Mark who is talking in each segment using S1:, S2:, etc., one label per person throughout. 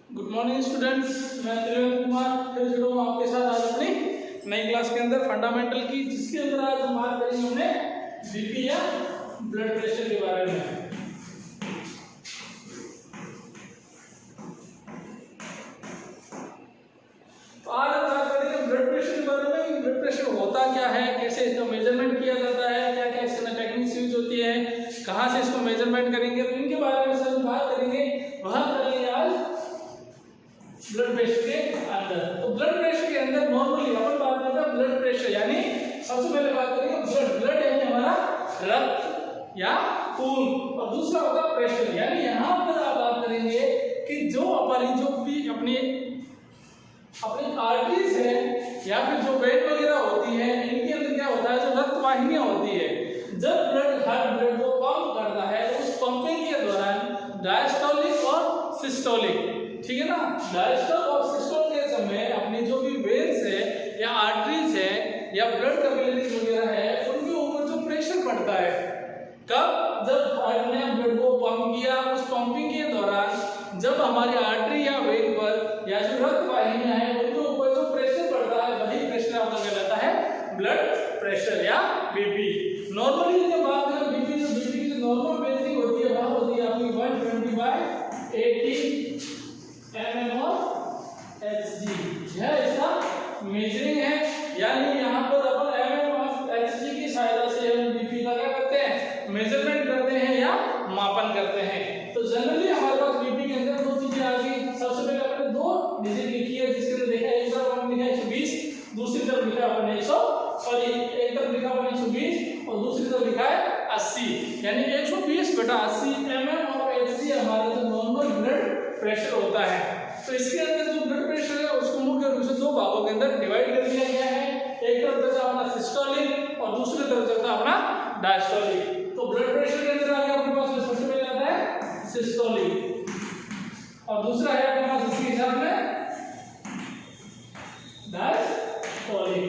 S1: Good morning students, मैं त्रिवेंद्र कुमार फिर जुड़ा हूँ आपके साथ आज अपनी नई क्लास के अंदर फंडामेंटल की, जिसके अंदर आज हम बात करेंगे हमने बीपी या ब्लड प्रेशर के बारे में। तो आज हम बात करेंगे ब्लड प्रेशर के बारे में कि ब्लड प्रेशर होता क्या है, कैसे इसका मेजरमेंट किया जाता है, क्या क्या इसके अंदर टेक्निक्स यूज होती है, कहाँ से इसको मेजरमेंट करेंगे, तो इनके बारे में सब बात करेंगे। वह करेंगे आज ब्लड प्रेशर के अंदर। तो ब्लड प्रेशर के अंदर नॉर्मली अपन बात करते हैं ब्लड प्रेशर, यानी सबसे पहले बात करेंगे ब्लड। ब्लड यानी हमारा रक्त या खून, और दूसरा होगा प्रेशर, यानी यहाँ पर आप बात करेंगे कि जो भी अपनी आर्टरीज है या फिर जो वेन वगैरह होती है, इनके अंदर क्या होता है, जो रक्त वाहिनियां होती है, जब ब्लड को पंप करता है तो उस पंपिंग के दौरान डायस्टोलिक और सिस्टोलिक, ठीक है ना, डायस्टोल और सिस्टोल के समय अपनी जो भी वेन्स है या आर्टरीज है या ब्लड कैपिलरीज वगैरह है, उनके ऊपर जो प्रेशर पड़ता है, कब, जब हार्ट ने ब्लड को पंप किया, उस पंपिंग के दौरान जब हमारी आर्टरी या वेन पर या जो रक्त वाहिनियां हैं उनके ऊपर जो प्रेशर पड़ता है, वही प्रेशर आपका कहलाता है ब्लड प्रेशर या बीपी। नॉर्मली जब बात करें बीपी, तो बीपी की जो नॉर्मल बेसिक होती है वह होती है आपकी 120/80 mm of Hg, यह इसका मेजरिंग है, यानी यहाँ पर अपन mm of Hg की सहायता से हम बीपी का क्या करते हैं, मेजरमेंट करते हैं या मापन करते हैं। तो जनरली हमारे पास बीपी के अंदर दो चीजें आ गई। सबसे पहले आपने दो डिजिट लिखी है, जिसके अंदर देखा है एक तरफ आपने लिखा 120, दूसरी तरफ लिखा आपने 100, और एक तरफ लिखा आपने 120 और दूसरी तरफ लिखा है 80, यानी 120/80 mm of Hg हमारा जो नॉर्मल ब्लड प्रेशर होता है। तो इसके अंदर जो ब्लड प्रेशर है उसको मुख्य रूप से दो भागों के अंदर डिवाइड कर दिया गया है। एक तरफ चलता है अपना सिस्टोलिक और दूसरी तरफ चलता है अपना डायस्टोलिक। तो ब्लड प्रेशर के अंदर आगे आपके पास सबसे पहले आता है सिस्टोलिक और दूसरा है आपके पास इसके हिसाब में डायस्टोलिक।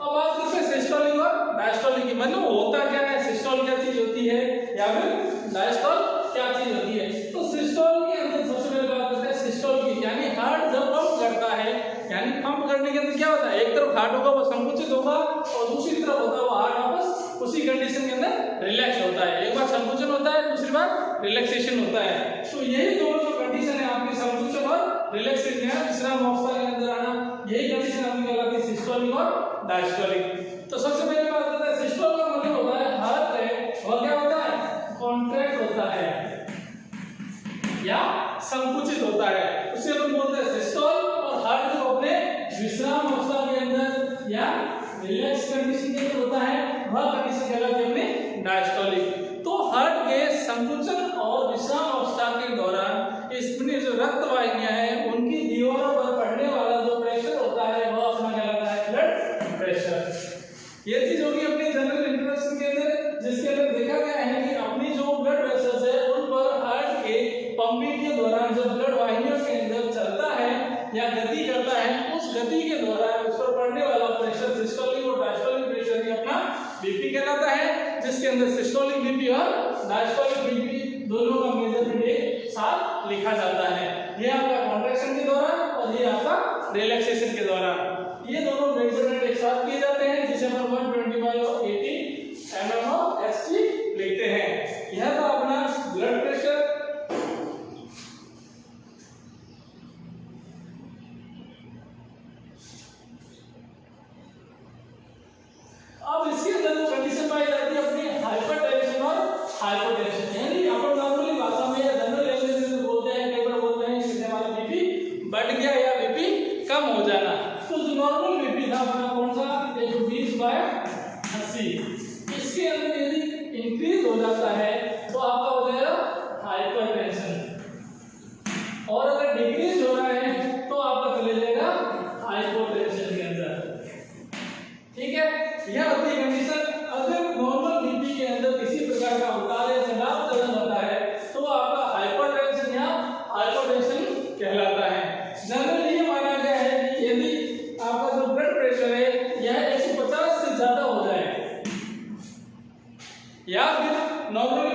S1: अब बात करते हैं सिस्टोलिक और डायस्टोलिक की, मतलब होता क्या है, सिस्टोल क्या चीज होती है या फिर डायस्टोल क्या चीज होती है। तो सिस्टोल के अंदर सबसे पहले बात करते हैं सिस्टोल की, यानी हार्ट जब पंप करता है, यानी पंप करने के अंदर क्या होता है, एक तरफ हार्ट होगा वो संकुचित होगा और दूसरी तरफ होता है वो हार्ट वापस उसी कंडीशन के अंदर रिलैक्स होता है। एक बार संकुचन होता है, दूसरी बार रिलैक्सेशन होता है। तो यही दोनों जो कंडीशन है आपकी, संकुचन और रिलैक्सेशन है, विश्राम अवस्था के अंदर आना, यही कंडीशन आपकी कहलाती है सिस्टोलिक और डायस्टोलिक। तो सबसे पहले बात करते हैं सिस्टोल का मतलब होता है हार्ट है वह क्या होता है, कॉन्ट्रैक्ट होता है या संकुचित होता है, उसे हम बोलते हैं सिस्टोल। और हार्ट जो अपने विश्राम अवस्था के अंदर या रिलैक्स कंडीशन के अंदर होता है, वह कंडीशन कहलाती है अपनी डायस्टोलिक। तो हार्ट के संकुचन और विश्राम अवस्था के दौरान इसमें जो रक्त वाहिनियां हैं उनकी दीवारों पर पड़ने वाला जो प्रेशर होता है वह अपना कहलाता है ब्लड प्रेशर। ये चीज होगी अपनी जनरल इंट्रोडक्शन के अंदर, जिसके अंदर देखा गया है कि अपनी जो ब्लड वेसल्स है उन पर हार्ट के पंपिंग के दौरान जब ब्लड वाहिनियों के अंदर चलता है या गति करता है, उस गति के दौरान उस पर पड़ने वाला प्रेशर सिस्टोलिक और डायस्टोलिक प्रेशर ही अपना बीपी कहलाता है, जिसके अंदर सिस्टोलिक बीपी और डायस्टोलिक बीपी दोनों का मेजरमेंट एक साथ लिखा जाता है। ये आपका कॉन्ट्रैक्शन के दौरान और ये आपका रिलैक्सेशन के दौरान, ये दोनों मेजरमेंट एक साथ किए जाते हैं, जिसे हम 120/80 mm of Hg लिखते हैं। यह था अपना ब्लड प्रेशर। अब इसके अंदर जो कंडीशन पाई जाती है अपनी हाइपरटेंशन और हाइपोटेंशन, यानी अपन नॉर्मली भाषा में या जनरल लैंग्वेज में बोलते हैं, कई बार बोलते हैं कि हमारा बीपी बढ़ गया या बीपी कम हो जाना। तो जो नॉर्मल बीपी था अपना कौन सा, 120/80, इसके अंदर यदि इंक्रीज हो जाता है तो आपका हो जाएगा हाइपरटेंशन, और अगर डिक्रीज हो रहा है तो आपका चले जाएगा हाइपोटेंशन के अंदर, ठीक है। यह होती है कंडीशन। अगर नॉर्मल बीपी के अंदर किसी प्रकार का उतार या चढ़ाव चलन होता है तो आपका हाइपरटेंशन या हाइपोटेंशन कहलाता है। जनरली ये माना गया है कि यदि आपका जो ब्लड प्रेशर है यह 150 से ज्यादा हो जाए या फिर नॉर्मली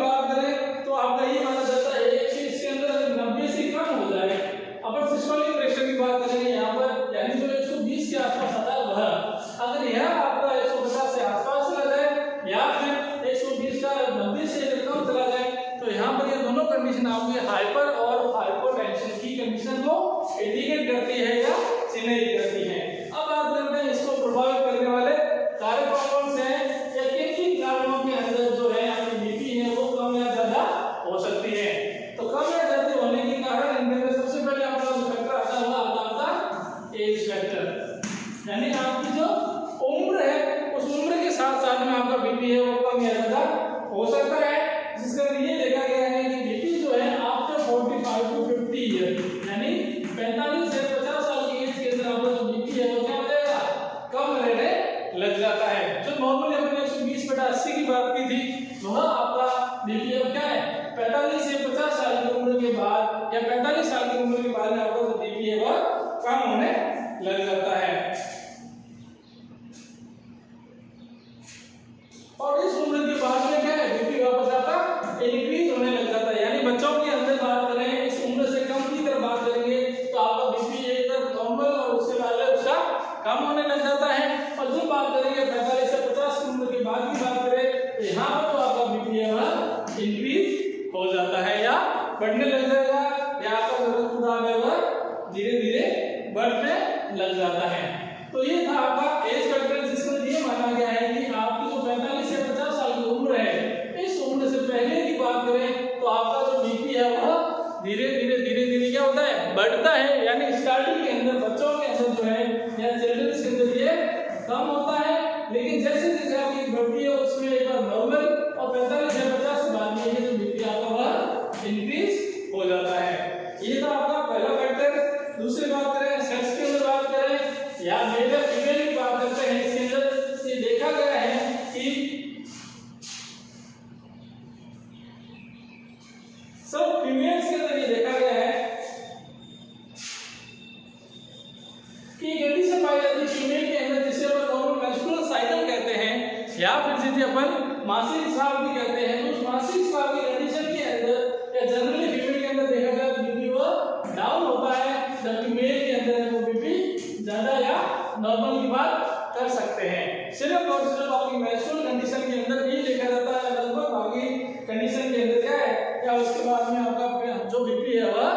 S1: कंडीशन आपके हाइपर और हाइपोटेंशन की कंडीशन को इंडिकेट करती है या चिन्हित करती है। अब बात करते हैं इसको प्रभावित करने वाले कारक कौन से हैं या किन किन कारणों के अंदर जो है आपकी बीपी है वो कम या ज्यादा हो सकती है। तो कम या ज्यादा होने के कारण इनके अंदर सबसे पहले आपका जो फैक्टर आता है आपका एज फैक्टर, यानी आपकी जो उम्र है उस उम्र के साथ साथ में आपका बीपी है वो कम या ज्यादा हो सकता है। जिसका ये देखा गया है कि बीपी जो है आफ्टर 45 to 50 ईयर, यानी 45 से 50 साल की एज के अंदर आपका जो बीपी है वो क्या हो जाएगा, कम रहने लग जाता है। जो नॉर्मली अपने 120/80 की बात की थी, वह आपका बीपी अब क्या है 45 से 50 साल की उम्र के बाद या 45 साल की उम्र के बाद में आपका जो बीपी है वह कम होने लग जाता है। और इस उम्र के बाद में क्या है बीपी वापस आपका इंक्रीज होने लग जाता है। यानी बच्चों के अंदर बात करें इस उम्र से कम की तरफ बात करेंगे तो आपका बीपी एकदम नॉर्मल और उसके बाद उसका कम होने लग जाता है। और जब बात करेंगे 45 से 50 की उम्र के बाद की बात करें तो यहाँ पर तो आपका बीपी है वह इंक्रीज हो जाता है या बढ़ने लग जाएगा, या आपका जो रक्तदाब है वह धीरे धीरे बढ़ने लग जाता है। तो ये था आपका एज फैक्टर, जिसमें ये माना गया है कि आपकी जो 45 से 50 साल की उम्र है इस उम्र से पहले की बात करें तो आपका जो बीपी है वह धीरे धीरे क्या होता है बढ़ता है। यानी स्टार्टिंग के अंदर बच्चों के अंदर जो है या चिल्ड्रंस के अंदर ये कम होता है, लेकिन जैसे जैसे आपकी बढ़ती है उसमें एक बार नॉर्मल और 45 से 50 के बाद में ये जो बीपी आपका वह इंक्रीज हो जाता है। ये था आपका पहला फैक्टर। दूसरी बात करें सेक्स के अंदर बात करें या मेल या फीमेल की बात करते हैं, इसके अंदर ये देखा गया है कि सब फीमेल्स के अंदर ये देखा गया है कि कंडीशन पाई जाती है फीमेल के अंदर जिसे अपन नॉर्मल मेंस्ट्रुअल साइकिल कहते हैं या फिर जिसे अपन मासिक स्राव भी कहते हैं। तो उस मासिक स्राव की कंडीशन के अंदर या जनरली फीमेल के अंदर देखा जाए तो बीपी वो डाउन होता है, जबकि मेल के अंदर वो बीपी ज्यादा या नॉर्मल की बात कर सकते हैं। सिर्फ और सिर्फ आपकी मेंस्ट्रुअल कंडीशन के अंदर ही देखा जाता है, लगभग बाकी कंडीशन के अंदर क्या है या उसके बाद में आपका जो बीपी है वह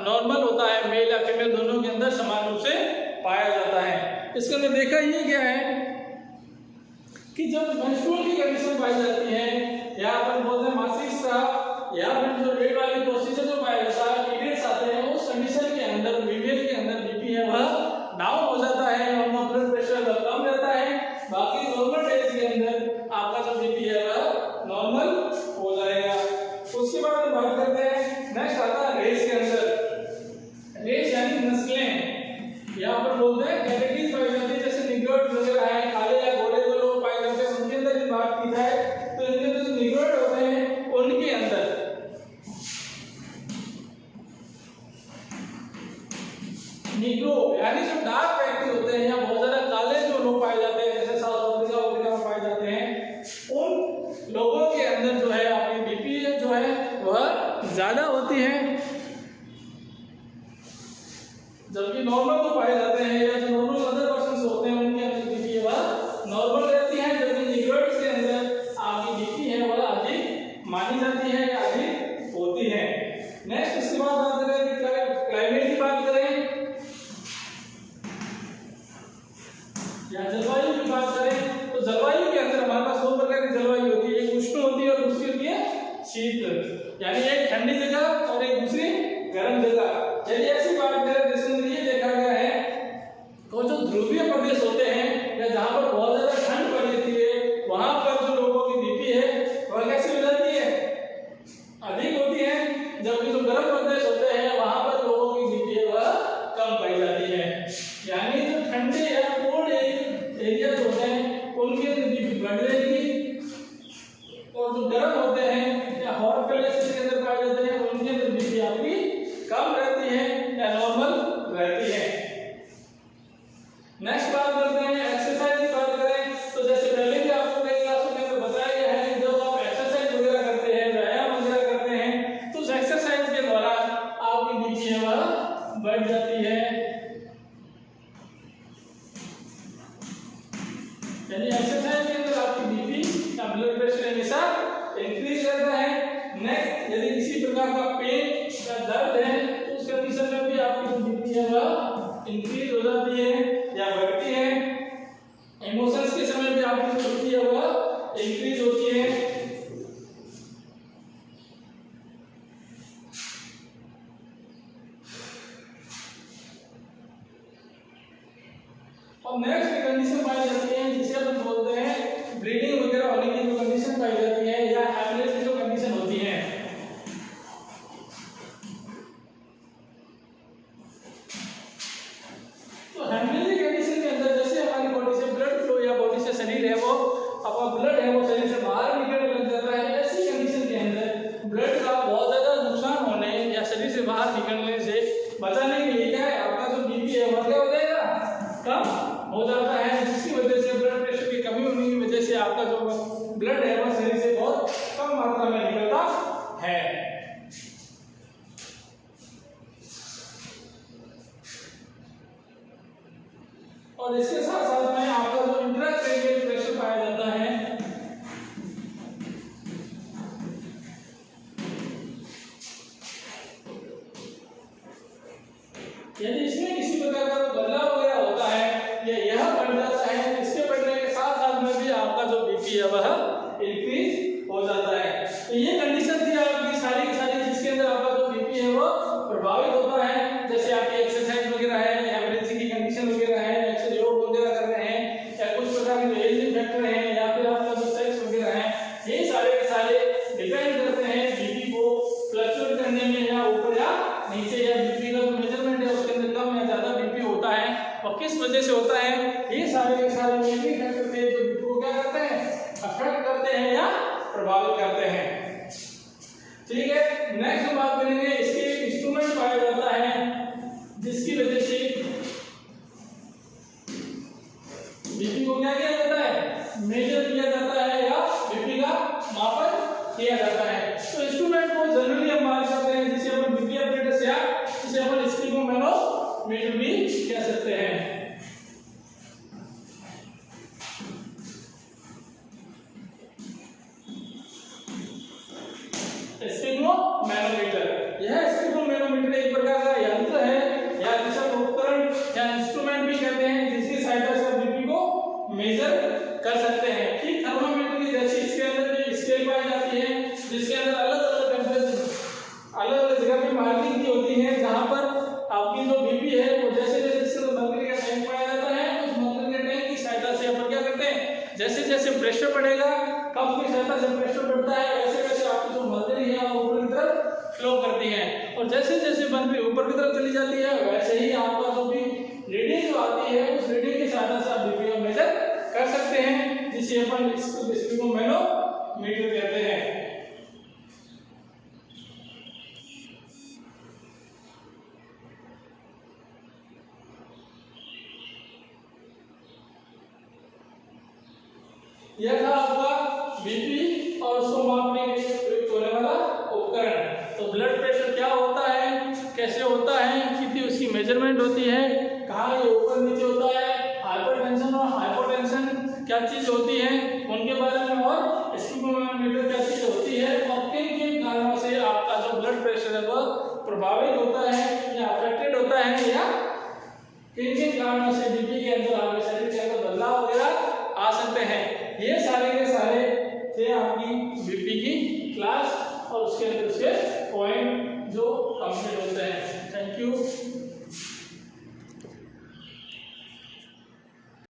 S1: नॉर्मल होता है, मेल या फीमेल दोनों के अंदर समान रूप से पाया जाता है। इसके अंदर देखा ये क्या है कि जब मेंस्ट्रुअल की कंडीशन पाई जाती है या अपन बोलते हैं मासिक स्राव या फिर जो रेड वाली प्रोसीजर जो पाया जाता है पीरियड्स आते हैं, उस कंडीशन के अंदर फीमेल के अंदर बीपी है वह डाउन हो जाता है और ब्लड प्रेशर कम रहता है। बाकी नॉर्मल डेज के अंदर आपका जो बीपी है वह नॉर्मल हो जाएगा। उसके बाद हम बात करते हैं नेक्स्ट आता है रेस के अंदर। रेस यानी नस्लें, यहाँ पर बोलते हैं कैटेगरीज पाई जाती है, जैसे निग्रोइड वगैरह है, काले या गोरे जो लोग पाए जाते हैं उनके अंदर की बात की जाए तो इनके अंदर जो निग्रोइड होते हैं उनके अंदर निग्रो यानी जो डार्क व्यक्ति होते हैं या बहुत ज्यादा काले जो लोग पाए जाते हैं जैसे साउथ अफ्रीका वगैरह में पाए जाते हैं, उन लोगों के अंदर जो है आपकी बीपी जो है वह ज्यादा होती है, जबकि नॉर्मल तो पाए जाते हैं या जो नॉर्मल अदर पर्सन होते हैं उनके अंदर बीपी वह नॉर्मल रहती है, जबकि निग्रोइड्स के अंदर आपकी बीपी है वह अधिक मानी जाती है या अधिक होती है। नेक्स्ट उसके बाद बात करें कि क्लाइमेट की बात करें या जलवायु की बात करें तो जलवायु के अंदर हमारे पास दो प्रकार की जलवायु होती है, एक उष्ण होती है और दूसरी होती है शीत, यानी एक ठंडी जगह और एक दूसरी गर्म जगह। यदि ऐसी बात करें जिसमें ये देखा गया है तो जो ध्रुवीय प्रदेश होते हैं या जहाँ पर बहुत ज्यादा ठंड पड़ जाती है वहां पर जो लोगों की बीपी है वह कैसी हो जाती है अधिक होती है, जबकि जो गर्म प्रदेश होते हैं वहां पर लोगों की बीपी है वह कम पाई जाती है। यानी जो ठंडे या कोल्ड एरिया होते हैं उनके अंदर बीपी बढ़ जाएगी और जो गर्म होते हैं या हॉट प्लेसेस के अंदर पाए जाते हैं उनके अंदर बीपी आपकी कम रहती है या नॉर्मल रहती है। नेक्स्ट बात करते हैं एक्सरसाइज की बात करें तो जैसे पहले भी आपको कई क्लासों के अंदर बताया गया है कि जब आप एक्सरसाइज वगैरह करते हैं व्यायाम वगैरह करते हैं तो उस एक्सरसाइज के दौरान आपकी बीपी है वह बढ़ जाती है। यदि किसी प्रकार का पेन या दर्द है तो उस कंडीशन में भी आपकी जो बीपी है वह इंक्रीज हो जाती है या बढ़ती है। इमोशंस के समय भी आपकी जो बीपी है वह इंक्रीज होती है। और नेक्स्ट कंडीशन पाई जाती है जिसे अपन बोलते हैं ब्लीडिंग वगैरह होने की जो कंडीशन पाई जाती है या हेमरेज की जो कंडीशन होती है। तो हेमरेज की कंडीशन के अंदर जैसे हमारी बॉडी से ब्लड फ्लो या बॉडी से शरीर है वो अपना ब्लड है वो शरीर से बाहर निकलने लग जाता है, ऐसी कंडीशन के अंदर ब्लड का बहुत ज्यादा नुकसान होने या शरीर से बाहर निकलने से बचाने के लिए क्या है आपका जो बीपी है वो क्या हो जाएगा, कम हो जाता है, जिसकी वजह से ब्लड प्रेशर की कमी होने की वजह से आपका जो ब्लड है वो शरीर से बहुत कम मात्रा में निकलता है। और इसके साथ साथ में आपका जो इंट्राक्रेनियल प्रेशर पाया जाता है यदि इसमें किसी प्रकार का बदलाव वगैरह होता है या यह बढ़ जाता है, इसके बढ़ने के साथ साथ में भी आपका जो बीपी है वह इंक्रीज हो जाता है। तो ये कंडीशन थी आपकी सारी की सारी जिसके अंदर आपका जो बीपी है वो प्रभावित होता है। जैसे आपकी एक्सरसाइज वगैरह है, एमरजेंसी की कंडीशन वगैरह है, एक्सरसाइज योग वगैरह कर रहे हैं या कुछ प्रकार के जो एजिंग फैक्टर है या फिर आपका जो सेक्स वगैरह है, ये सारे के सारे डिपेंड करते हैं बीपी को फ्लक्चुएट करने में या ऊपर या नीचे, या बीपी का जो मेजरमेंट है उसके अंदर कम या ज्यादा बीपी होता है और किस वजह से होता है। ये सारे के सारे मेजरिंग फैक्टर थे जो बीपी को क्या करते हैं, अफेक्ट करते हैं या प्रभावित करते हैं। ठीक है, नेक्स्ट हम बात करेंगे इसके इंस्ट्रूमेंट पाया जाता है जिसकी वजह से बीपी को क्या किया जाता है, मेजर किया जाता है या बीपी का मापन किया जाता है। तो इंस्ट्रूमेंट को जनरली हम बात करते हैं जिसे अपन बीपी एपरेटस या जिसे अपन स्पिगोमेनोमीटर भी कह सकते हैं। स्पिगोमेनोमीटर, यह स्पिगोमेनोमीटर एक प्रकार का यंत्र है या जिसे उपकरण या इंस्ट्रूमेंट भी कहते हैं जिसकी सहायता से बीपी को मेजर कर सकते हैं। ठीक थर्मामीटर की जैसे इसके अंदर भी स्केल पाई जाती है जिसके अंदर अलग अलग टेंपरेचर अलग अलग जगह पे मार्किंग की होती है जहां पर आपकी जो बीपी है वो जैसे जैसे इसके मरकरी का टैंक पाया जाता है उस मरकरी के टैंक की सहायता से अपन क्या करते हैं, जैसे जैसे प्रेशर बढ़ेगा कप की सहायता से प्रेशर बढ़ता है वैसे वैसे आपकी जो मरकरी है वो ऊपर की तरफ फ्लो करती है और जैसे जैसे मरकरी ऊपर की तरफ चली जाती है वैसे ही आपका जो भी रीडिंग जो आती है उस रीडिंग की सहायता से आप बीपी को मेजर कर सकते हैं जिसे अपन स्पिगोमेनोमीटर कहते हैं। यह था आपका बीपी और उसको मापने के लिए प्रयुक्त होने वाला उपकरण। तो ब्लड प्रेशर क्या होता है, कैसे होता है, कितनी उसकी मेजरमेंट होती है, कहाँ ये ऊपर नीचे होता है, हाइपरटेंशन और हाइपोटेंशन क्या चीज होती है उनके बारे में, और स्पिगोमेनोमीटर क्या चीज होती है और किन किन कारणों से आपका जो ब्लड प्रेशर है वह प्रभावित होता है या अफेक्टेड होता है या किन किन कारणों से बीपी के अंदर आपके शरीर के अंदर बदलाव वगैरह आ सकते हैं। ये सारे के सारे थे आपकी बीपी की क्लास और उसके अंदर उसके पॉइंट जो कंप्लीट